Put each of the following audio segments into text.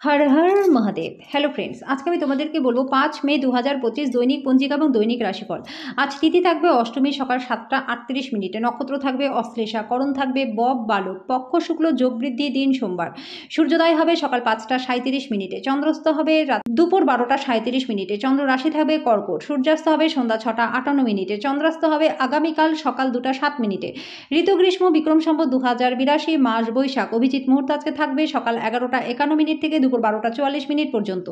Har Har Mahadev. Hello friends, আজকে আমি তোমাদেরকে বলবো 5 মে 2025 দৈনিক পঞ্জিকা এবং দৈনিক রাশিফল। আজ তিথি থাকবে অষ্টমী সকাল 7টা 38 মিনিটে, নক্ষত্র থাকবে অশ্লেষা, করণ থাকবে বব বালক, পক্ষ শুক্ল, যোগ বৃদ্ধি, দিন সোমবার। সূর্যোদয় হবে সকাল 5টা 37 মিনিটে, চন্দ্রস্ত হবে দুপুর 12টা 37 মিনিটে, চন্দ্র রাশি থাকবে কর্কট, সূর্যাস্ত হবে সন্ধ্যা 6টা 58 মিনিটে, চন্দ্রাস্ত হবে আগামীকাল সকাল 2টা 7 মিনিটে। ঋতু গ্রীষ্ম, বিক্রম সম্বত 2082, মাস বৈশাখ। অভিজিৎ মুহূর্ত আজকে থাকবে সকাল 11টা 51 মিনিট থেকে দুপুর 12টা 44 মিনিট পর্যন্ত।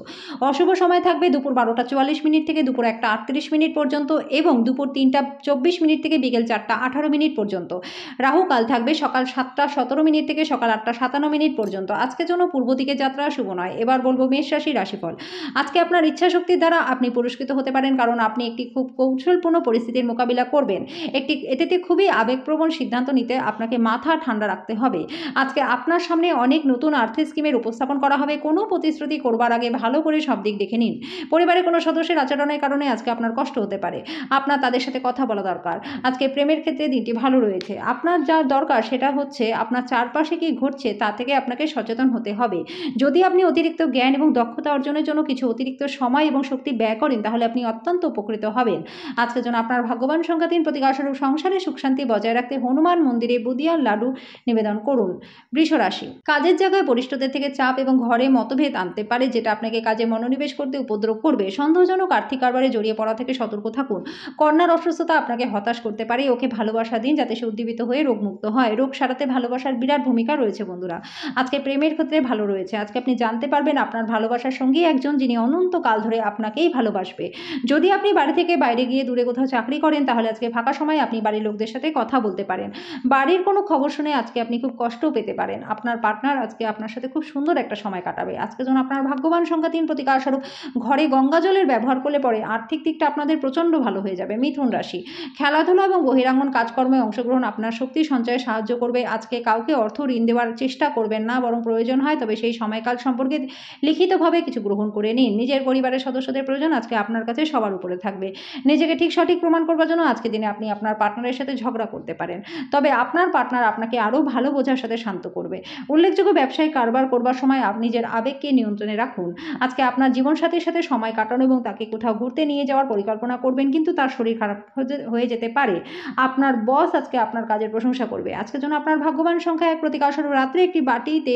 অশুভ সময় থাকবে দুপুর 12টা 44 মিনিট থেকে দুপুর 1টা 38 মিনিট পর্যন্ত এবং দুপুর 3টা 24 মিনিট থেকে বিকেল 4টা 18 মিনিট পর্যন্ত। রাহু কাল থাকবে সকাল 7টা 17 মিনিট থেকে সকাল 8টা 57 মিনিট পর্যন্ত। আজকের জন্য পূর্ব দিকে যাত্রা শুভ নয়। এবার বলবো মেষ রাশি রাশিফল। আজকে আপনার ইচ্ছা শক্তির দ্বারা আপনি পুরস্কৃত হতে পারেন, কারণ আপনি একটি খুব কৌশলপূর্ণ পরিস্থিতির মোকাবিলা করবেন। এতে খুবই আবেগপ্রবণ সিদ্ধান্ত নিতে আপনাকে মাথা ঠান্ডা রাখতে হবে। আজকে আপনার সামনে অনেক নতুন আর্থিক স্কিমের উপস্থাপন করা হবে। কোনো প্রতিশ্রুতি করবার আগে ভালো করে সব দিক দেখে নিন। পরিবারের কোনো সদস্যের আচরণের কারণে আজকে আপনার কষ্ট হতে পারে, আপনার তাদের সাথে কথা বলা দরকার। আজকে প্রেমের ক্ষেত্রে দিনটি ভালো রয়েছে। আপনার যা দরকার সেটা হচ্ছে আপনার চারপাশে কি ঘটছে তা থেকে আপনাকে সচেতন হতে হবে। যদি আপনি অতিরিক্ত জ্ঞান এবং দক্ষতা অর্জনের জন্য কিছু অতিরিক্ত সময় এবং শক্তি ব্যয় করেন, তাহলে আপনি অত্যন্ত উপকৃত হবেন। আজকের জন্য আপনার ভাগ্যবান সংখ্যা 3, প্রতিকারস্বরূপ সংসারে সুখ শান্তি বজায় রাখতে হনুমান মন্দিরে বুদিয়ার লাডু নিবেদন করুন। বৃষ রাশি, কাজের জায়গায় বরিষ্ঠদের থেকে চাপ এবং ঘরে মতভেদ আনতে পারে, যেটা আপনাকে কাজে মনোনিবেশ করতে উপদ্রব করবে। সন্দেহজনক আর্থিক কারবারে জড়িয়ে পড়া থেকে সতর্ক থাকুন। কন্যার অসুস্থতা আপনাকে হতাশ করতে পারে। ওকে ভালোবাসা দিন যাতে সে উদ্দীপিত হয়ে রোগমুক্ত হয়। রোগ সারাতে ভালোবাসার বিরাট ভূমিকা রয়েছে বন্ধুরা। আজকে প্রেমের ক্ষেত্রে ভালো রয়েছে। আজকে আপনি জানতে পারবেন আপনার ভালোবাসার সঙ্গী একজন, যিনি অনন্তকাল ধরে আপনাকেই ভালোবাসবে। যদি আপনি বাড়ি থেকে বাইরে গিয়ে দূরে কোথাও চাকরি করেন, তাহলে আজকে ফাঁকা সময় আপনি বাড়ির লোকদের সাথে কথা বলতে পারেন। বাড়ির কোনো খবর শুনে আজকে আপনি খুব কষ্ট পেতে পারেন। আপনার পার্টনার আজকে আপনার সাথে খুব সুন্দর একটা সময় কাটাবে। আজকে যখন আপনার ভাগ্যবান সংখ্যা 3, প্রতিকারস্বরূপ ঘরে গঙ্গা জলের ব্যবহার করলে পরে আর্থিক দিকটা আপনাদের প্রচণ্ড ভালো হয়ে যাবে। মিথুন রাশি, খেলাধুলা এবং বহিরাঙ্গন কাজকর্মে অংশগ্রহণ আপনার শক্তি সঞ্চয়ে সাহায্য করবে। আজকে কাউকে অর্থ ঋণ দেওয়ার চেষ্টা করবেন না, বরং প্রয়োজন হয় তবে সেই সময়কাল সম্পর্কে লিখিতভাবে কিছু গ্রহণ করে নিন। নিজের পরিবারের সদস্যদের প্রয়োজন আজকে আপনার কাছে সবার উপরে থাকবে। নিজেকে ঠিক সঠিক প্রমাণ করবার জন্য আজকে দিনে আপনি আপনার পার্টনারের সাথে ঝগড়া করতে পারেন, তবে আপনার পার্টনার আপনাকে আরও ভালো বোঝার সাথে শান্ত করবে। উল্লেখযোগ্য ব্যবসায়িক কারবার করবার সময় আপনি নিজের আবেগকে নিয়ন্ত্রণে রাখুন। আজকে আপনার জীবনসাথীর সাথে সময় কাটানো এবং তাকে কোথাও ঘুরতে নিয়ে যাওয়ার পরিকল্পনা করবেন, কিন্তু তার শরীর খারাপ হয়ে যেতে পারে। আপনার বস আজকে আপনার কাজের প্রশংসা করবে। আজকের জন্য আপনার ভাগ্যবান সংখ্যা 1, প্রতিকারস্বরূপ রাত্রে একটি বাটিতে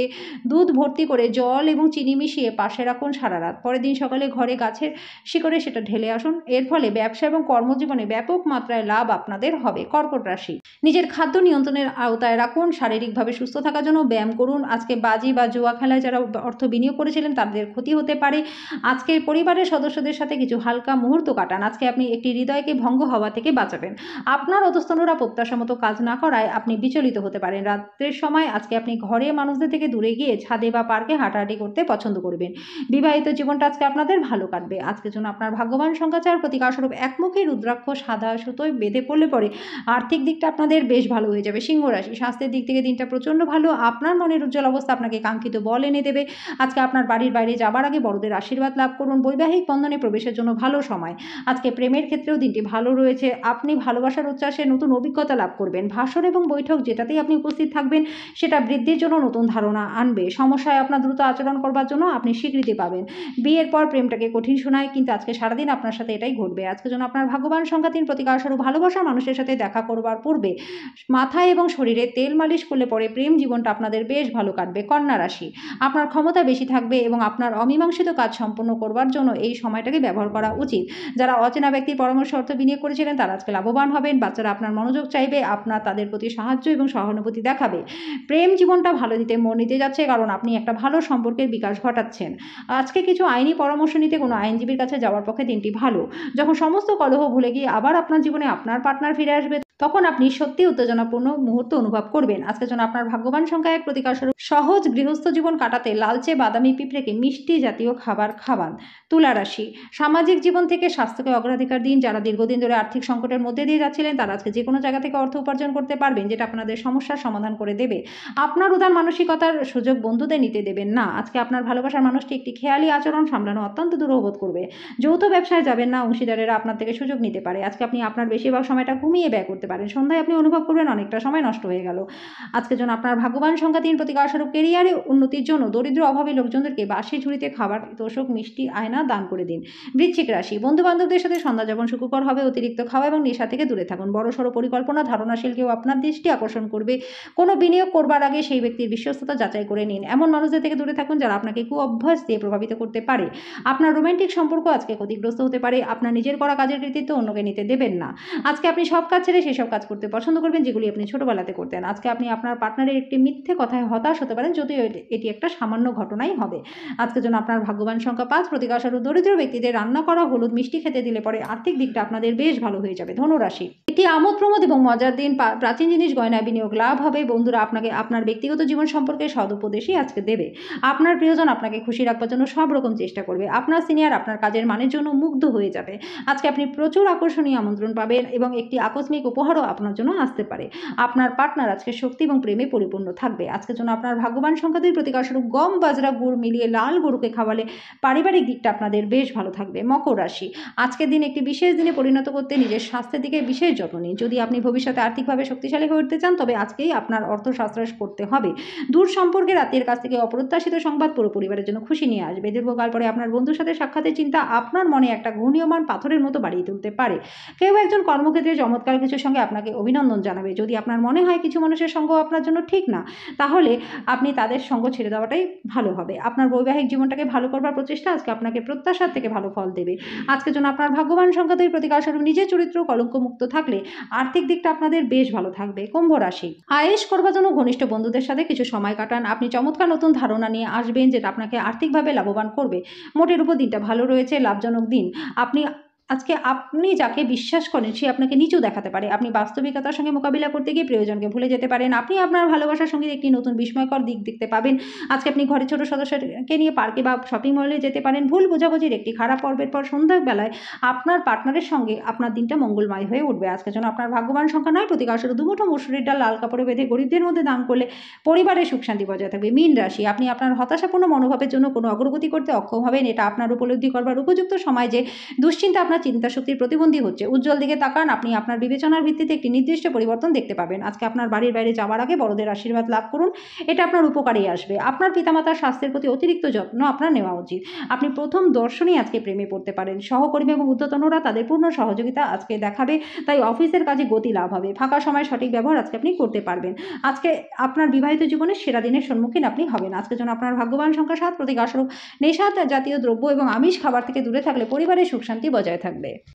দুধ ভর্তি করে জল এবং চিনি মিশিয়ে পাশে রাখুন সারা রাত। পরের দিন সকালে ঘরে গাছের শিকড়ে সেটা ঢেলে আসুন। এর ফলে ব্যবসা এবং কর্মজীবনে ব্যাপক মাত্রায় লাভ আপনাদের হবে। কর্কট রাশি, নিজের খাদ্য নিয়ন্ত্রণের আওতায় রাখুন। শারীরিকভাবে সুস্থ থাকার জন্য ব্যায়াম করুন। আজকে বাজি বা জুয়া খেলায় যারা অর্থ বিনিয়োগ করেছিলেন তাদের ক্ষতি হতে পারে। আজকে পরিবারের সদস্যদের সাথে কিছু হালকা মুহূর্ত কাটান। আজকে আপনি একটি হৃদয়কে ভঙ্গ হওয়া থেকে বাঁচাবেন। আপনার অধস্তনরা প্রত্যাশা মতো কাজ না করায় আপনি বিচলিত হতে পারেন। রাত্রের সময় আজকে আপনি ঘরে মানুষদের থেকে দূরে গিয়ে ছাদে বা পার্কে হাঁটাহাঁটি করতে পছন্দ করবেন। বিবাহিত জীবনটা আজকে আপনাদের ভালো কাটবে। আজকের জন্য আপনার ভাগ্যবান সংখ্যা 4, প্রতিকারস্বরূপ একমুখী রুদ্রাক্ষ সাদা সুতোয় বেঁধে পড়লে পরে আর্থিক দিকটা আপনাদের বেশ ভালো হয়ে যাবে। সিংহ রাশি, স্বাস্থ্যের দিক থেকে দিনটা প্রচণ্ড ভালো। আপনার মনের উজ্জ্বল অবস্থা আপনাকে কাঙ্ক্ষিত বল এনে দেবে। আজকে আপনার বাড়ির বাইরে যাবার আগে বড়দের আশীর্বাদ লাভ করুন। বৈবাহিক বন্ধনে প্রবেশের জন্য ভালো সময়। আজকে প্রেমের ক্ষেত্রেও দিনটি ভালো রয়েছে। আপনি ভালোবাসার উচ্ছ্বাসে নতুন অভিজ্ঞতা লাভ করবেন। ভাষণ এবং বৈঠক যেটাতেই আপনি উপস্থিত থাকবেন সেটা বৃদ্ধির জন্য নতুন ধারণা আনবে। সমস্যায় আপনার দ্রুত আচরণ করবার জন্য আপনি স্বীকৃতি পাবেন। বিয়ের পর প্রেমটাকে কঠিন শোনায়, কিন্তু আজকে সারাদিন আপনার সাথে এটাই ঘটবে। আজকের জন্য আপনার ভাগ্যবান সংখ্যা 3, প্রতিকারস্বরূপ ভালোবাসার মানুষের সাথে দেখা করবার পূর্বে মাথায় এবং শরীরে তেল মালিশ করলে পরে প্রেম জীবনটা আপনাদের বেশ ভালো কাটবে। কন্যা রাশি, আপনার ক্ষমতা বেশি থাকবে এবং আপনার অমীমাংসিত কাজ সম্পন্ন করবার জন্য এই সময়টাকে ব্যবহার করা উচিত। যারা অচেনা ব্যক্তির পরামর্শ অর্থ বিনিয়োগ করেছিলেন তারা আজকে লাভবান হবেন। বাচ্চারা আপনার মনোযোগ চাইবে, আপনার তাদের প্রতি সাহায্য এবং সহানুভূতি দেখাবে। প্রেম জীবনটা ভালো দিতে মন নিতে যাচ্ছে, কারণ আপনি একটা ভালো সম্পর্কের বিকাশ ঘটাচ্ছেন। আজকে কিছু আইনি পরামর্শ নিতে কোনো আইনজীবীর কাছে যাওয়ার পক্ষে দিনটি ভালো। যখন সমস্ত কলহ ভুলে গিয়ে আবার আপনার জীবনে আপনার পার্টনার ফিরে আসবে, তখন আপনি সত্যি উত্তেজনাপূর্ণ মুহূর্ত অনুভব করবেন। আজকের জন্য আপনার ভাগ্যবান সংখ্যা 1, প্রতিকারস্বরূপ সহজ গৃহস্থ জীবন কাটাতে লালচে বাদামি পিঁপড়েকে মিষ্টি জাতীয় খাবার খাওয়ান। তুলা রাশি, সামাজিক জীবন থেকে স্বাস্থ্যকে অগ্রাধিকার দিন। যারা দীর্ঘদিন ধরে আর্থিক সংকটের মধ্যে দিয়ে যাচ্ছিলেন তারা আজকে যে কোনো জায়গা থেকে অর্থ উপার্জন করতে পারবেন, যেটা আপনাদের সমস্যার সমাধান করে দেবে। আপনার উদার মানসিকতার সুযোগ বন্ধুদের নিতে দেবেন না। আজকে আপনার ভালোবাসার মানুষটি একটি খেয়ালি আচরণ সামলানো অত্যন্ত দুরূহবোধ করবে। যৌথ ব্যবসায় যাবেন না, অংশীদারেরা আপনার থেকে সুযোগ নিতে পারে। আজকে আপনি আপনার বেশিরভাগ সময়টা ঘুমিয়ে ব্যয় করতে পারেন। সন্ধ্যায় আপনি অনুভব করবেন অনেকটা সময় নষ্ট হয়ে গেল। আজকের জন্য আপনার ভাগ্যবান সংখ্যা 3, প্রতিকারস্বরূপ কেরিয়ারে উন্নতির জন্য দরিদ্র অভাবী লোকজনদেরকে বাসি ঝুড়িতে খাবার, তোশক, মিষ্টি, আয়না দান করে দিন। বৃশ্চিক রাশি, বন্ধু-বান্ধবদের সাথে সন্ধ্যা যাপন সুখকর হবে। অতিরিক্ত খাওয়া এবং নেশা থেকে দূরে থাকুন। বড়সড় পরিকল্পনা, ধারণাশীল কেউ আপনার দৃষ্টি আকর্ষণ করবে। কোনো বিনিয়োগ করবার আগে সেই ব্যক্তির বিশ্বস্ততা যাচাই করে নিন। এমন মানুষদের থেকে দূরে থাকুন যারা আপনাকে কুঅভ্যাস দিয়ে প্রভাবিত করতে পারে। আপনার রোমান্টিক সম্পর্ক আজকে ক্ষতিগ্রস্ত হতে পারে। আপনার নিজের করা কাজের কৃতিত্ব অন্যকে নিতে দেবেন না। আজকে আপনি সব কাজ ছেড়ে সেসব কাজ করতে পছন্দ করবেন যেগুলি আপনি ছোটবেলাতে করতেন। আজকে আপনি আপনার পার্টনারের একটি মিথ্যে কথায় হতাশ হতে পারেন, যদিও এটি একটা সামান্য ঘটনাই হবে। আজকের জন্য আপনার ভাগ্যবান সংখ্যা 5, প্রতিকারস্বরূপ দরিদ্র ব্যক্তিদের রান্না করা হলুদ মিষ্টি খেতে দিলে পরে আর্থিক দিকটা আপনাদের বেশ ভালো হয়ে যাবে। ধনুরাশি, এটি আমোদ প্রমোদ এবং মজার দিন। প্রাচীন জিনিস গয়নায় বিনিয়োগ লাভ হবে। বন্ধুরা আপনাকে আপনার ব্যক্তিগত জীবন সম্পর্কে সদুপদেশই আজকে দেবে। আপনার প্রিয়জন আপনাকে খুশি রাখবার জন্য সব রকম চেষ্টা করবে। আপনার সিনিয়র আপনার কাজের মানের জন্য মুগ্ধ হয়ে যাবে। আজকে আপনি প্রচুর আকর্ষণীয় আমন্ত্রণ পাবেন এবং একটি আকস্মিক উপহারও আপনার জন্য আসতে পারে। আপনার পার্টনার আজকে শক্তি এবং প্রেমে পরিপূর্ণ থাকবে। আজকের জন্য আপনার ভাগ্যবান সংখ্যা 2, প্রতিকারস্বরূপ গম, বাজরা, গুড় মিলিয়ে লাল গরুকে খাওয়ালে পারিবারিক দিকটা আপনাদের বেশ ভালো থাকবে। মকর রাশি, আজকের দিন একটি বিশেষ দিনে পরিণত করতে নিজের স্বাস্থ্যের দিকে বিশেষ যত্ন নিন। যদি আপনি ভবিষ্যতে আর্থিকভাবে শক্তিশালী হয়ে উঠতে চান তবে আজকেই আপনার অর্থ সাশ্রয় করতে হবে। দূর সম্পর্কের আত্মীয়ের কাছ থেকে অপ্রত্যাশিত সংবাদ পুরো পরিবারের জন্য খুশি নিয়ে আসবে। দীর্ঘকাল পরে আপনার বন্ধুর সাথে সাক্ষাতের চিন্তা আপনার মনে একটা ঘূর্ণীয়মান পাথরের মতো বাড়িয়ে তুলতে পারে। কেউ একজন কর্মক্ষেত্রে চমৎকার কিছুর সঙ্গে আপনাকে অভিনন্দন জানাবে। যদি আপনার মনে হয় কিছু মানুষের সঙ্গ আপনার জন্য ঠিক না, তাহলে আপনি তাদের সঙ্গ ছেড়ে দেওয়াটাই ভালো হবে। আপনার বৈবাহিক জীবনটাকে ভালো করবার প্রচেষ্টা আজকে আপনাকে প্রত্যাশার থেকে ভালো ফল দেবে। আজকের জন্য আপনার ভাগ্যবান সংখ্যা 2, প্রতিকারস্বরূপ নিজের চরিত্র কলঙ্কমুক্ত থাকলে আর্থিক দিকটা আপনাদের বেশ ভালো থাকবে। কুম্ভ রাশি, আয়েশ করবার জন্য ঘনিষ্ঠ বন্ধুদের সাথে কিছু সময় কাটান। আপনি চমৎকার নতুন ধারণা নিয়ে আসবেন যেটা আপনাকে আর্থিকভাবে লাভবান করবে। মোটের উপর দিনটা ভালো রয়েছে, লাভজনক দিন। আজকে আপনি যাকে বিশ্বাস করেন সে আপনাকে নিচু দেখাতে পারে। আপনি বাস্তবিকতার সঙ্গে মোকাবিলা করতে গিয়ে প্রিয়জনকে ভুলে যেতে পারেন। আপনি আপনার ভালোবাসার সঙ্গে একটি নতুন বিস্ময়কর দিক দেখতে পাবেন। আজকে আপনি ঘরের ছোট সদস্যকে নিয়ে পার্কে বা শপিং মলে যেতে পারেন। ভুল বোঝাবুঝির একটি খারাপ পর্বের পর সন্ধ্যাবেলায় আপনার পার্টনারের সঙ্গে আপনার দিনটা মঙ্গলময় হয়ে উঠবে। আজকের জন্য আপনার ভাগ্যবান সংখ্যা 9, প্রতিকারস্বরূপ 2 মুঠো মসুরির ডাল লাল কাপড়ে বেঁধে গরিবদের মধ্যে দান করলে পরিবারের সুখ শান্তি বজায় থাকবে। মীন রাশি, আপনি আপনার হতাশাপূর্ণ মনোভাবের জন্য কোনো অগ্রগতি করতে অক্ষম হবেন। এটা আপনার উপলব্ধি করবার উপযুক্ত সময় যে দুশ্চিন্তা আপনার চিন্তা শক্তির প্রতিবন্ধী হচ্ছে। উজ্জ্বল দিকে তাকান, আপনি আপনার বিবেচনার ভিত্তিতে একটি নির্দিষ্ট পরিবর্তন দেখতে পাবেন। আজকে আপনার বাড়ির বাইরে যাওয়ার আগে বড়দের আশীর্বাদ লাভ করুন, এটা আপনার উপকারেই আসবে। আপনার পিতামাতার স্বাস্থ্যের প্রতি অতিরিক্ত যত্ন আপনার নেওয়া উচিত। আপনি প্রথম দর্শনেই আজকে প্রেমে পড়তে পারেন। সহকর্মী এবং ঊর্ধ্বতনরা তাদের পূর্ণ সহযোগিতা আজকে দেখাবে, তাই অফিসের কাজে গতি লাভ হবে। ফাঁকা সময় সঠিক ব্যবহার আজকে আপনি করতে পারবেন। আজকে আপনার বিবাহিত জীবনের সেরা দিনের সম্মুখীন আপনি হবেন। আজকের জন্য আপনার ভাগ্যবান সংখ্যা 7, প্রতিকারস্বরূপ নেশা জাতীয় দ্রব্য এবং আমিষ খাবার থেকে দূরে থাকলে পরিবারের সুখ শান্তি বজায় থাকবে।